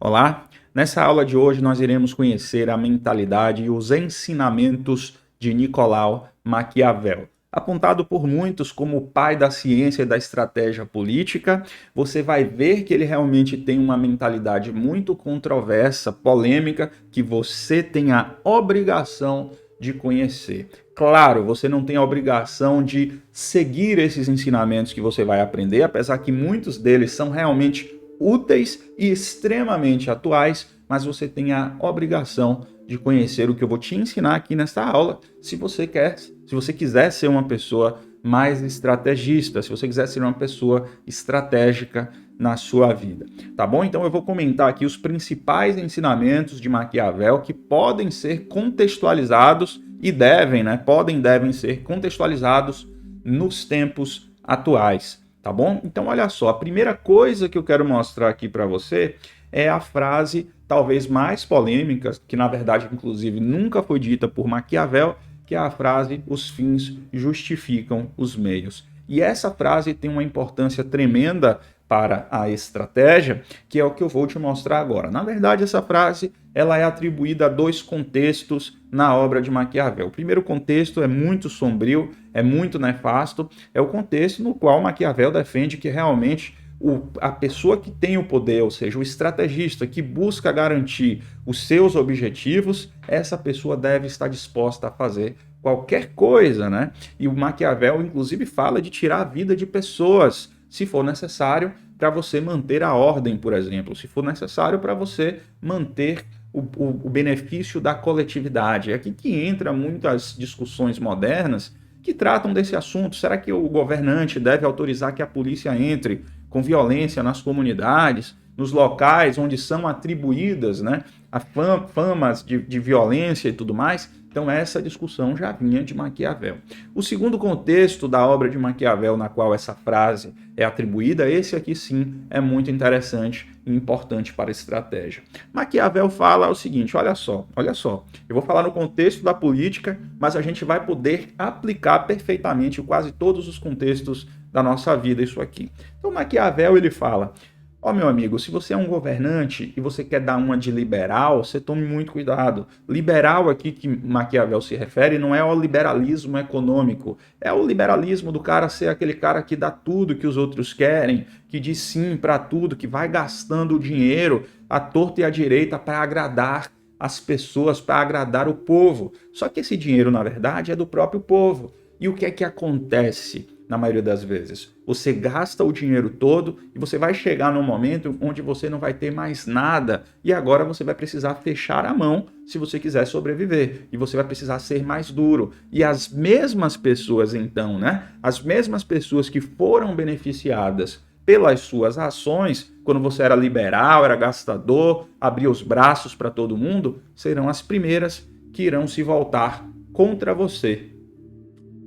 Olá! Nessa aula de hoje nós iremos conhecer a mentalidade e os ensinamentos de Nicolau Maquiavel. Apontado por muitos como o pai da ciência e da estratégia política, você vai ver que ele realmente tem uma mentalidade muito controversa, polêmica, que você tem a obrigação de conhecer. Claro, você não tem a obrigação de seguir esses ensinamentos que você vai aprender, apesar que muitos deles são realmente úteis e extremamente atuais, mas você tem a obrigação de conhecer o que eu vou te ensinar aqui nesta aula, se você quiser ser uma pessoa mais estrategista, se você quiser ser uma pessoa estratégica na sua vida, tá bom? Então eu vou comentar aqui os principais ensinamentos de Maquiavel que podem ser contextualizados e devem ser contextualizados nos tempos atuais. Tá bom? Então, olha só, a primeira coisa que eu quero mostrar aqui para você é a frase talvez mais polêmica, que na verdade, inclusive, nunca foi dita por Maquiavel, que é a frase: os fins justificam os meios. E essa frase tem uma importância tremenda para a estratégia, que é o que eu vou te mostrar agora. Na verdade, essa frase ela é atribuída a dois contextos na obra de Maquiavel. O primeiro contexto é muito sombrio, é muito nefasto, é o contexto no qual Maquiavel defende que realmente a pessoa que tem o poder, ou seja, o estrategista que busca garantir os seus objetivos, essa pessoa deve estar disposta a fazer qualquer coisa, né? E o Maquiavel, inclusive, fala de tirar a vida de pessoas, se for necessário, para você manter a ordem, por exemplo, se for necessário para você manter o benefício da coletividade. É aqui que entra muitas discussões modernas que tratam desse assunto. Será que o governante deve autorizar que a polícia entre com violência nas comunidades, nos locais onde são atribuídas, né, a famas de violência e tudo mais? Então essa discussão já vinha de Maquiavel. O segundo contexto da obra de Maquiavel na qual essa frase é atribuída, esse aqui sim é muito interessante e importante para a estratégia. Maquiavel fala o seguinte, olha só, eu vou falar no contexto da política, mas a gente vai poder aplicar perfeitamente em quase todos os contextos da nossa vida isso aqui. Então Maquiavel ele fala: ó, meu amigo, se você é um governante e você quer dar uma de liberal, você tome muito cuidado. Liberal aqui que Maquiavel se refere não é ao liberalismo econômico, é o liberalismo do cara ser aquele cara que dá tudo que os outros querem, que diz sim para tudo, que vai gastando o dinheiro à torta e à direita para agradar as pessoas, para agradar o povo. Só que esse dinheiro, na verdade, é do próprio povo. E o que é que acontece? Na maioria das vezes, você gasta o dinheiro todo e você vai chegar num momento onde você não vai ter mais nada e agora você vai precisar fechar a mão se você quiser sobreviver e você vai precisar ser mais duro. E as mesmas pessoas então, né? As mesmas pessoas que foram beneficiadas pelas suas ações, quando você era liberal, era gastador, abria os braços para todo mundo, serão as primeiras que irão se voltar contra você.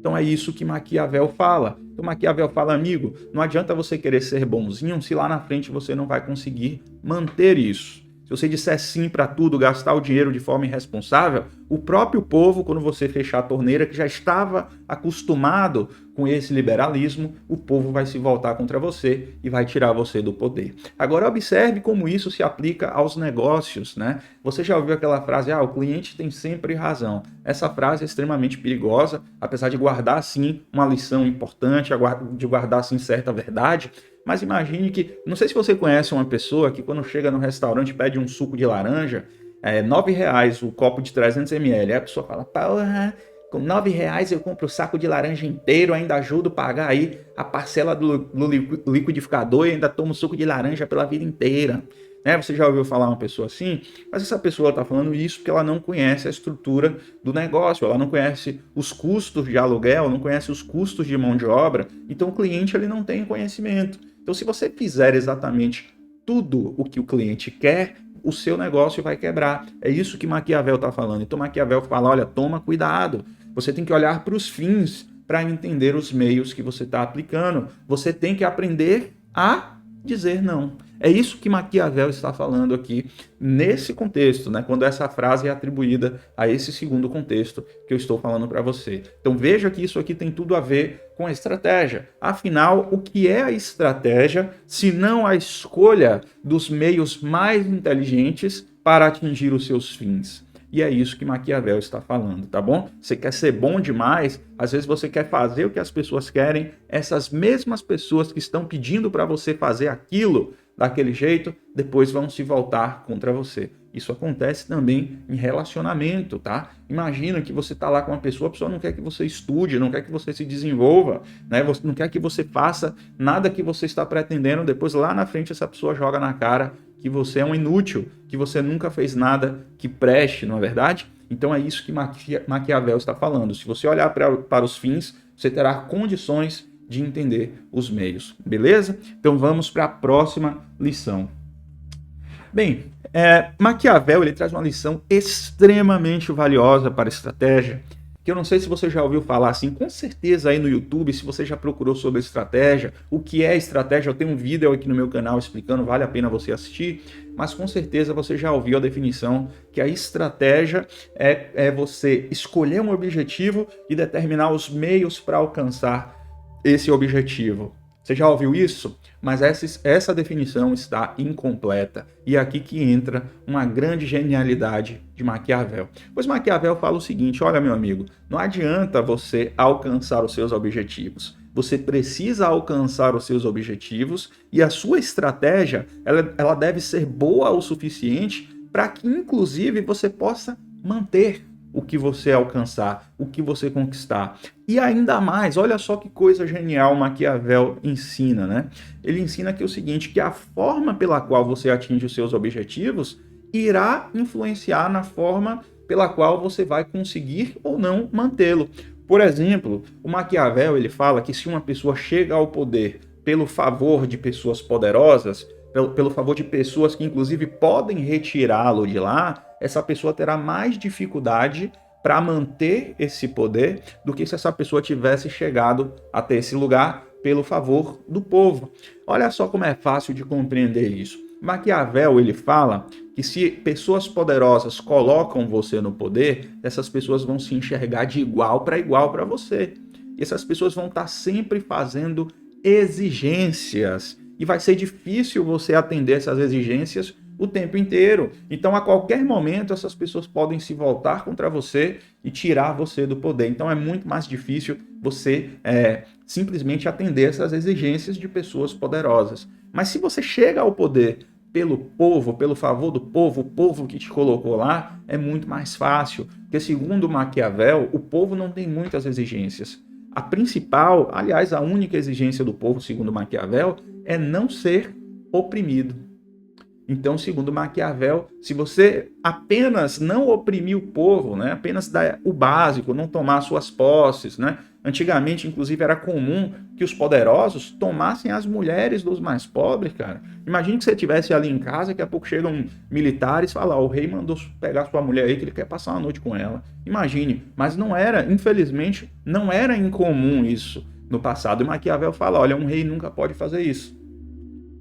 Então é isso que Maquiavel fala. Então Maquiavel fala: amigo, não adianta você querer ser bonzinho se lá na frente você não vai conseguir manter isso. Se você disser sim para tudo, gastar o dinheiro de forma irresponsável, o próprio povo, quando você fechar a torneira, que já estava acostumado com esse liberalismo, o povo vai se voltar contra você e vai tirar você do poder. Agora observe como isso se aplica aos negócios, né? Você já ouviu aquela frase: o cliente tem sempre razão. Essa frase é extremamente perigosa, apesar de guardar sim uma lição importante, de guardar sim certa verdade. Mas imagine que, não sei se você conhece uma pessoa que quando chega no restaurante pede um suco de laranja, é R$9 o copo de 300 ml. Aí a pessoa fala: porra, com R$9 eu compro o saco de laranja inteiro, ainda ajudo a pagar aí a parcela do liquidificador e ainda tomo suco de laranja pela vida inteira. Você já ouviu falar uma pessoa assim? Mas essa pessoa está falando isso porque ela não conhece a estrutura do negócio, ela não conhece os custos de aluguel, não conhece os custos de mão de obra, então o cliente ele não tem conhecimento. Então se você fizer exatamente tudo o que o cliente quer, o seu negócio vai quebrar. É isso que Maquiavel está falando. Então Maquiavel fala: olha, toma cuidado, você tem que olhar para os fins para entender os meios que você está aplicando. Você tem que aprender a dizer não. É isso que Maquiavel está falando aqui nesse contexto, né? Quando essa frase é atribuída a esse segundo contexto que eu estou falando para você. Então veja que isso aqui tem tudo a ver com a estratégia. Afinal, o que é a estratégia se não a escolha dos meios mais inteligentes para atingir os seus fins? E é isso que Maquiavel está falando, tá bom? Você quer ser bom demais, às vezes você quer fazer o que as pessoas querem, essas mesmas pessoas que estão pedindo para você fazer aquilo daquele jeito, depois vão se voltar contra você. Isso acontece também em relacionamento, tá? Imagina que você está lá com uma pessoa, a pessoa não quer que você estude, não quer que você se desenvolva, né? Não quer que você faça nada que você está pretendendo, depois lá na frente essa pessoa joga na cara que você é um inútil, que você nunca fez nada que preste, não é verdade? Então é isso que Maquiavel está falando. Se você olhar para os fins, você terá condições de entender os meios, beleza? Então vamos para a próxima lição. Bem, Maquiavel ele traz uma lição extremamente valiosa para a estratégia, que eu não sei se você já ouviu falar assim, com certeza aí no YouTube, se você já procurou sobre estratégia, o que é estratégia, eu tenho um vídeo aqui no meu canal explicando, vale a pena você assistir, mas com certeza você já ouviu a definição que a estratégia é você escolher um objetivo e determinar os meios para alcançar esse objetivo. Você já ouviu isso? Mas essa definição está incompleta. E é aqui que entra uma grande genialidade de Maquiavel. Pois Maquiavel fala o seguinte, olha meu amigo, não adianta você alcançar os seus objetivos. Você precisa alcançar os seus objetivos e a sua estratégia ela deve ser boa o suficiente para que, inclusive, você possa manter o que você alcançar, o que você conquistar. E ainda mais, olha só que coisa genial Maquiavel ensina, né? Ele ensina que é o seguinte, que a forma pela qual você atinge os seus objetivos irá influenciar na forma pela qual você vai conseguir ou não mantê-lo. Por exemplo, o Maquiavel ele fala que se uma pessoa chega ao poder pelo favor de pessoas poderosas, pelo favor de pessoas que inclusive podem retirá-lo de lá, essa pessoa terá mais dificuldade para manter esse poder do que se essa pessoa tivesse chegado até esse lugar pelo favor do povo. Olha só como é fácil de compreender isso. Maquiavel ele fala que se pessoas poderosas colocam você no poder, essas pessoas vão se enxergar de igual para você. E essas pessoas vão estar sempre fazendo exigências. E vai ser difícil você atender essas exigências o tempo inteiro. Então, a qualquer momento, essas pessoas podem se voltar contra você e tirar você do poder. Então, é muito mais difícil você simplesmente atender essas exigências de pessoas poderosas. Mas se você chega ao poder pelo povo, pelo favor do povo, o povo que te colocou lá, é muito mais fácil. Porque, segundo Maquiavel, o povo não tem muitas exigências. A principal, aliás, a única exigência do povo, segundo Maquiavel, é não ser oprimido. Então, segundo Maquiavel, se você apenas não oprimir o povo, né, apenas dar o básico, não tomar suas posses, né? Antigamente, inclusive, era comum que os poderosos tomassem as mulheres dos mais pobres, cara. Imagine que você estivesse ali em casa, daqui a pouco chegam militares e falam, o rei mandou pegar sua mulher aí que ele quer passar uma noite com ela. Imagine, mas não era, infelizmente, não era incomum isso no passado. E Maquiavel fala, olha, um rei nunca pode fazer isso.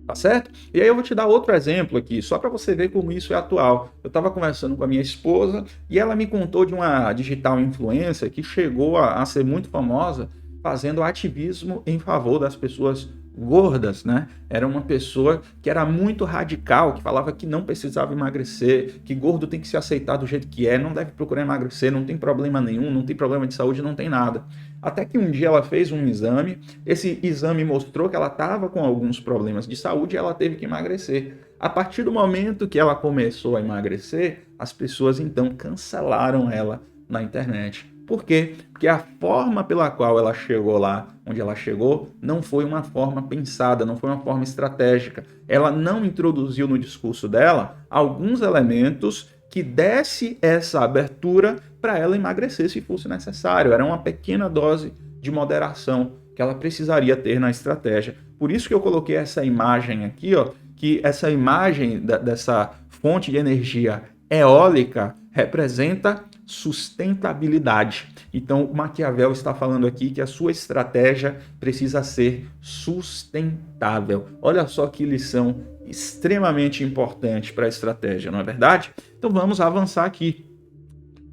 Tá certo? E aí eu vou te dar outro exemplo aqui, só para você ver como isso é atual. Eu estava conversando com a minha esposa e ela me contou de uma digital influencer que chegou a ser muito famosa fazendo ativismo em favor das pessoas gordas, né? Era uma pessoa que era muito radical, que falava que não precisava emagrecer, que gordo tem que se aceitar do jeito que é, não deve procurar emagrecer, não tem problema nenhum, não tem problema de saúde, não tem nada. Até que um dia ela fez um exame, esse exame mostrou que ela estava com alguns problemas de saúde e ela teve que emagrecer. A partir do momento que ela começou a emagrecer, as pessoas então cancelaram ela na internet. Por quê? Porque a forma pela qual ela chegou lá, onde ela chegou, não foi uma forma pensada, não foi uma forma estratégica. Ela não introduziu no discurso dela alguns elementos que desse essa abertura para ela emagrecer se fosse necessário. Era uma pequena dose de moderação que ela precisaria ter na estratégia. Por isso que eu coloquei essa imagem aqui, ó, que essa imagem dessa fonte de energia eólica representa sustentabilidade. Então, o Maquiavel está falando aqui que a sua estratégia precisa ser sustentável. Olha só que lição extremamente importante para a estratégia, não é verdade? Então, vamos avançar aqui.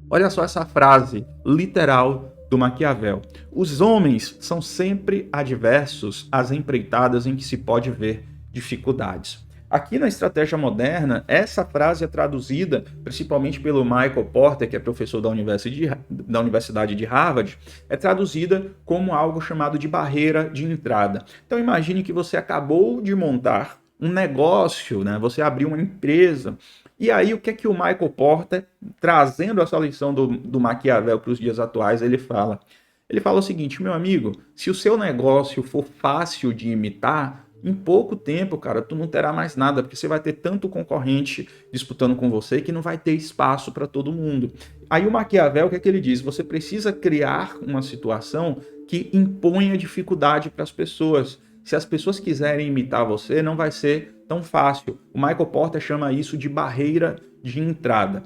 Olha só essa frase literal do Maquiavel. Os homens são sempre adversos às empreitadas em que se pode ver dificuldades. Aqui na estratégia moderna, essa frase é traduzida principalmente pelo Michael Porter, que é professor da Universidade de Harvard, é traduzida como algo chamado de barreira de entrada. Então imagine que você acabou de montar um negócio, né? Você abriu uma empresa. E aí, o que é que o Michael Porter, trazendo essa lição do Maquiavel para os dias atuais, ele fala? Ele fala o seguinte, meu amigo, se o seu negócio for fácil de imitar, em pouco tempo, cara, tu não terá mais nada, porque você vai ter tanto concorrente disputando com você que não vai ter espaço para todo mundo. Aí o Maquiavel, o que é que ele diz? Você precisa criar uma situação que imponha dificuldade para as pessoas. Se as pessoas quiserem imitar você, não vai ser tão fácil. O Michael Porter chama isso de barreira de entrada.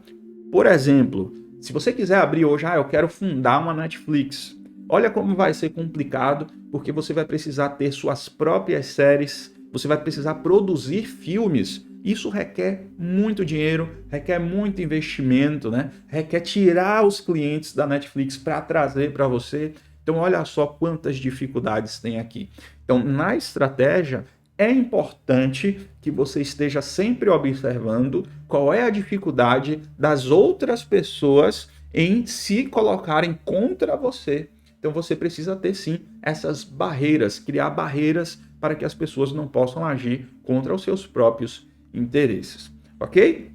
Por exemplo, se você quiser abrir hoje, eu quero fundar uma Netflix. Olha como vai ser complicado, porque você vai precisar ter suas próprias séries, você vai precisar produzir filmes. Isso requer muito dinheiro, requer muito investimento, né? Requer tirar os clientes da Netflix para trazer para você. Então, olha só quantas dificuldades tem aqui. Então, na estratégia, é importante que você esteja sempre observando qual é a dificuldade das outras pessoas em se colocarem contra você. Então, você precisa ter, sim, essas barreiras, criar barreiras para que as pessoas não possam agir contra os seus próprios interesses. Ok?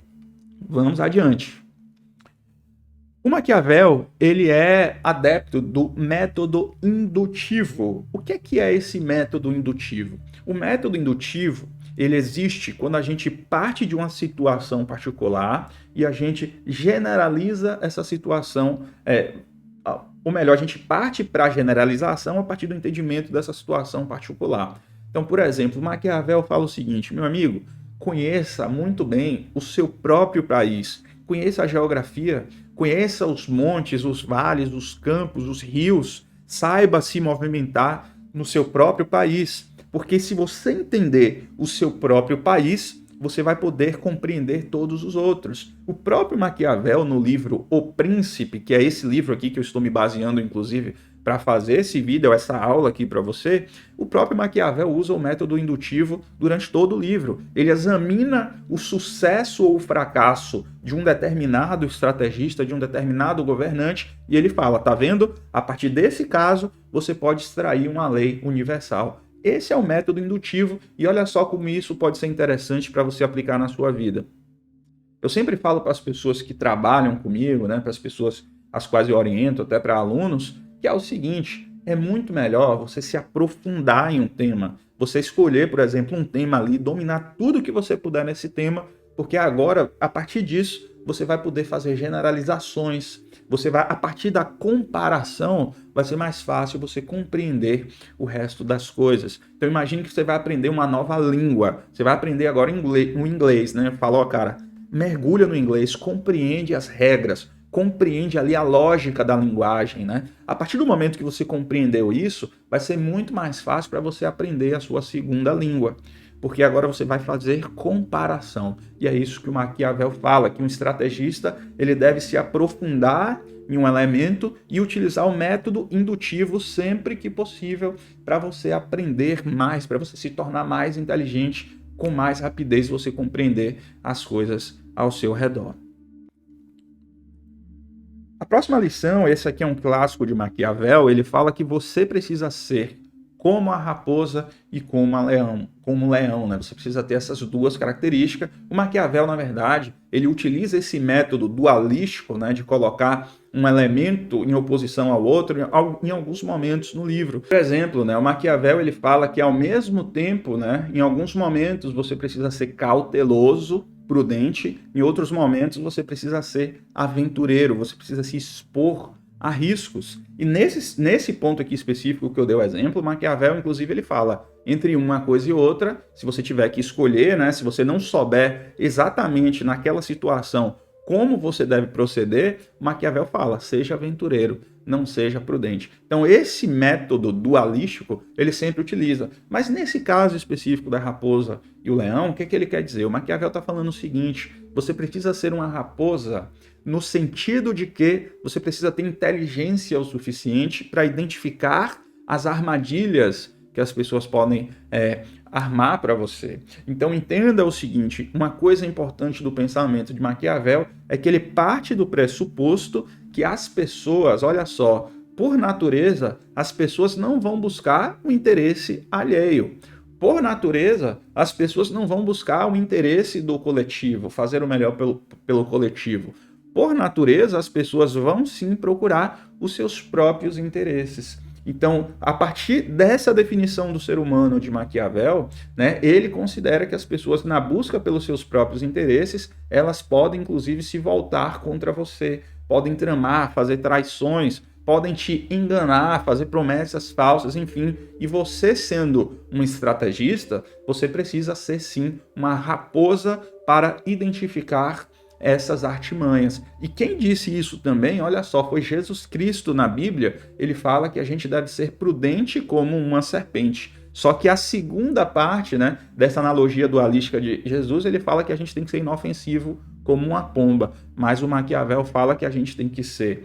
Vamos adiante. O Maquiavel, ele é adepto do método indutivo. O que é esse método indutivo? O método indutivo, ele existe quando a gente parte de uma situação particular e a gente generaliza essa situação, ou melhor, a gente parte para a generalização a partir do entendimento dessa situação particular. Então, por exemplo, Maquiavel fala o seguinte, meu amigo, conheça muito bem o seu próprio país, conheça a geografia, conheça os montes, os vales, os campos, os rios, saiba se movimentar no seu próprio país, porque se você entender o seu próprio país, você vai poder compreender todos os outros. O próprio Maquiavel, no livro O Príncipe, que é esse livro aqui que eu estou me baseando, inclusive, para fazer esse vídeo, essa aula aqui para você, o próprio Maquiavel usa o método indutivo durante todo o livro. Ele examina o sucesso ou o fracasso de um determinado estrategista, de um determinado governante, e ele fala, tá vendo? A partir desse caso, você pode extrair uma lei universal. Esse é o método indutivo, e olha só como isso pode ser interessante para você aplicar na sua vida. Eu sempre falo para as pessoas que trabalham comigo, né, para as pessoas às quais eu oriento, até para alunos, que é o seguinte, é muito melhor você se aprofundar em um tema, você escolher, por exemplo, um tema ali, dominar tudo que você puder nesse tema, porque agora, a partir disso, você vai poder fazer generalizações, você vai, a partir da comparação, vai ser mais fácil você compreender o resto das coisas. Então imagine que você vai aprender uma nova língua, você vai aprender agora o inglês, né? Fala, ó, cara, mergulha no inglês, compreende as regras, compreende ali a lógica da linguagem, né? A partir do momento que você compreendeu isso, vai ser muito mais fácil para você aprender a sua segunda língua, porque agora você vai fazer comparação. E é isso que o Maquiavel fala, que um estrategista ele deve se aprofundar em um elemento e utilizar o método indutivo sempre que possível para você aprender mais, para você se tornar mais inteligente, com mais rapidez você compreender as coisas ao seu redor. A próxima lição, esse aqui é um clássico de Maquiavel, ele fala que você precisa ser como a raposa e como o leão, né? Você precisa ter essas duas características. O Maquiavel, na verdade, ele utiliza esse método dualístico, né, de colocar um elemento em oposição ao outro em alguns momentos no livro. Por exemplo, né, o Maquiavel ele fala que ao mesmo tempo, né, em alguns momentos você precisa ser cauteloso, prudente, em outros momentos você precisa ser aventureiro, você precisa se expor a riscos. E nesse ponto aqui específico que eu dei o exemplo, Maquiavel, inclusive, ele fala, entre uma coisa e outra, se você tiver que escolher, né, se você não souber exatamente naquela situação como você deve proceder, Maquiavel fala, seja aventureiro, não seja prudente. Então esse método dualístico, ele sempre utiliza. Mas nesse caso específico da raposa e o leão, o que ele quer dizer? O Maquiavel está falando o seguinte, você precisa ser uma raposa no sentido de que você precisa ter inteligência o suficiente para identificar as armadilhas que as pessoas podem armar para você. Então entenda o seguinte, uma coisa importante do pensamento de Maquiavel é que ele parte do pressuposto que as pessoas, olha só, por natureza, as pessoas não vão buscar o interesse alheio. Por natureza, as pessoas não vão buscar o interesse do coletivo, fazer o melhor pelo coletivo. Por natureza, as pessoas vão sim procurar os seus próprios interesses. Então, a partir dessa definição do ser humano de Maquiavel, né, ele considera que as pessoas, na busca pelos seus próprios interesses, elas podem, inclusive, se voltar contra você, podem tramar, fazer traições, podem te enganar, fazer promessas falsas, enfim. E você, sendo um estrategista, você precisa ser, sim, uma raposa para identificar essas artimanhas. E quem disse isso também, olha só, foi Jesus Cristo na Bíblia. Ele fala que a gente deve ser prudente como uma serpente. Só que a segunda parte, né, dessa analogia dualística de Jesus, ele fala que a gente tem que ser inofensivo como uma pomba. Mas o Maquiavel fala que a gente tem que ser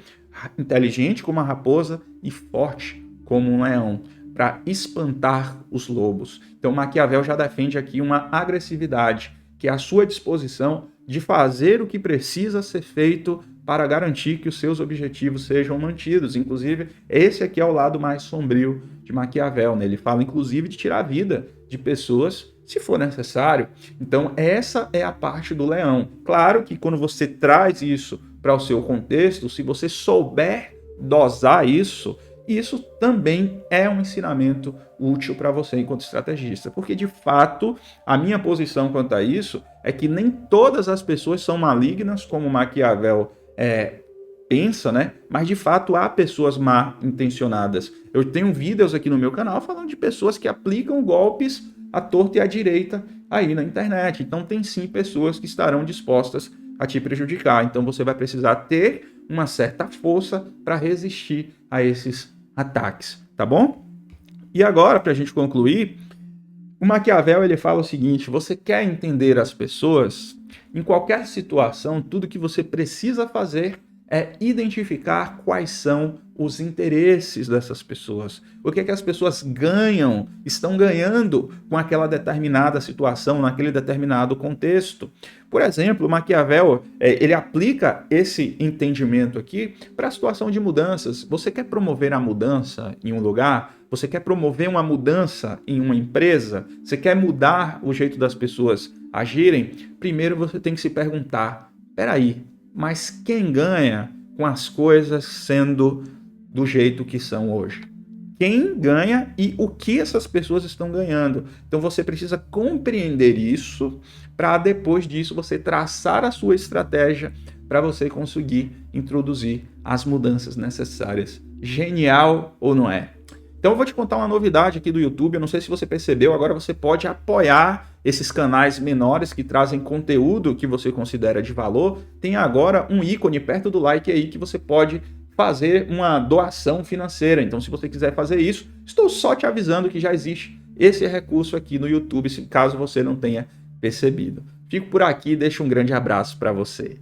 inteligente como uma raposa e forte como um leão, para espantar os lobos. Então Maquiavel já defende aqui uma agressividade, que é a sua disposição de fazer o que precisa ser feito para garantir que os seus objetivos sejam mantidos. Inclusive, esse aqui é o lado mais sombrio de Maquiavel, né? Ele fala, inclusive, de tirar a vida de pessoas, se for necessário. Então, essa é a parte do leão. Claro que quando você traz isso para o seu contexto, se você souber dosar isso também é um ensinamento útil para você enquanto estrategista. Porque, de fato, a minha posição quanto a isso é que nem todas as pessoas são malignas, como Maquiavel pensa, né? Mas, de fato, há pessoas mal intencionadas. Eu tenho vídeos aqui no meu canal falando de pessoas que aplicam golpes à torta e à direita aí na internet. Então, tem sim pessoas que estarão dispostas a te prejudicar. Então, você vai precisar ter uma certa força para resistir a esses ataques, tá bom? E agora, para a gente concluir, o Maquiavel ele fala o seguinte, você quer entender as pessoas? Em qualquer situação, tudo que você precisa fazer é identificar quais são os interesses dessas pessoas. O que é que as pessoas ganham, estão ganhando com aquela determinada situação, naquele determinado contexto. Por exemplo, Maquiavel, ele aplica esse entendimento aqui para a situação de mudanças. Você quer promover a mudança em um lugar? Você quer promover uma mudança em uma empresa? Você quer mudar o jeito das pessoas agirem? Primeiro você tem que se perguntar, peraí, mas quem ganha com as coisas sendo do jeito que são hoje? Quem ganha e o que essas pessoas estão ganhando? Então você precisa compreender isso para depois disso você traçar a sua estratégia para você conseguir introduzir as mudanças necessárias. Genial ou não é? Então eu vou te contar uma novidade aqui do YouTube, eu não sei se você percebeu, agora você pode apoiar esses canais menores que trazem conteúdo que você considera de valor. Tem agora um ícone perto do like aí que você pode fazer uma doação financeira. Então se você quiser fazer isso, estou só te avisando que já existe esse recurso aqui no YouTube, caso você não tenha percebido. Fico por aqui e deixo um grande abraço para você.